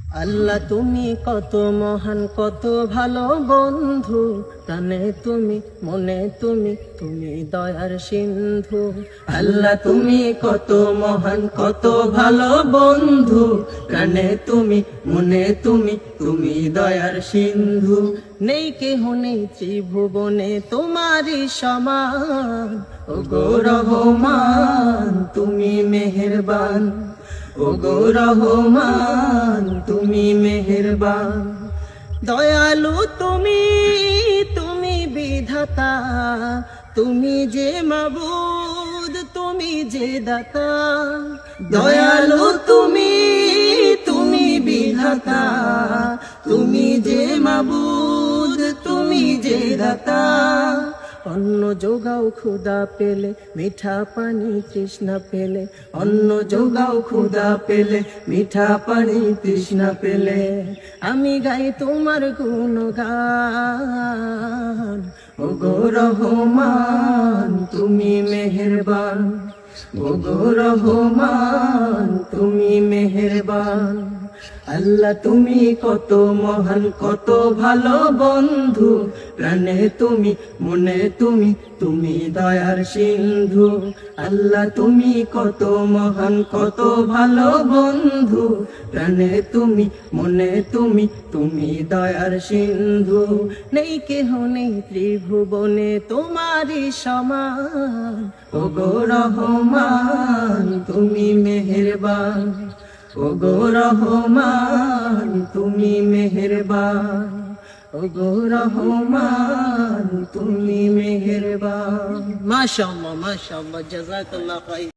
আল্লাহ তুমি কত মহান কত ভালো বন্ধু, প্রাণে তুমি মনে তুমি তুমি দয়ার সিন্ধু। আল্লাহ তুমি কত মহান কত ভালো বন্ধু, প্রাণে তুমি মনে তুমি তুমি দয়ার সিন্ধু। নেই কেহ নেই ত্রিভুবনে তোমারই সমান, ওগো রহমান তুমি মেহেরবান, ওগো রহমান তুমি মেহেরবান। দয়ালু তুমি তুমি বিধাতা, তুমি যে মাবুদ তুমি যে দাতা। দয়ালু তুমি তুমি বিধাতা, তুমি যে মাবুদ তুমি যে দাতা। অন্ন যোগাও ক্ষুধা পেলে, মিঠা পানি তৃষ্ণা পেলে, অন্ন যোগাও ক্ষুধা পেলে, মিঠা পানি তৃষ্ণা পেলে। আমি গাই তোমার গুণগান, ওগো রহমান তুমি মেহেরবান, ওগো রহমান তুমি মেহেরবান। আল্লাহ তুমি কত মহান কত ভালো বন্ধু, প্রাণে তুমি মনে তুমি তুমি দয়ার সিন্ধু। আল্লাহ তুমি কত মহান কত ভালো বন্ধু, প্রাণে তুমি মনে তুমি তুমি দয়ার সিন্ধু। নেই কেহ নেই ত্রিভুবনে তোমারই সমান, ওগো রহমান তুমি মেহেরবান, ওগো রহমান তুমি মেহেরবান, ওগো রহমান তুমি মেহেরবান। মাশাআল্লাহ মাশাআল্লাহ, জাযাকাল্লাহ খাইর।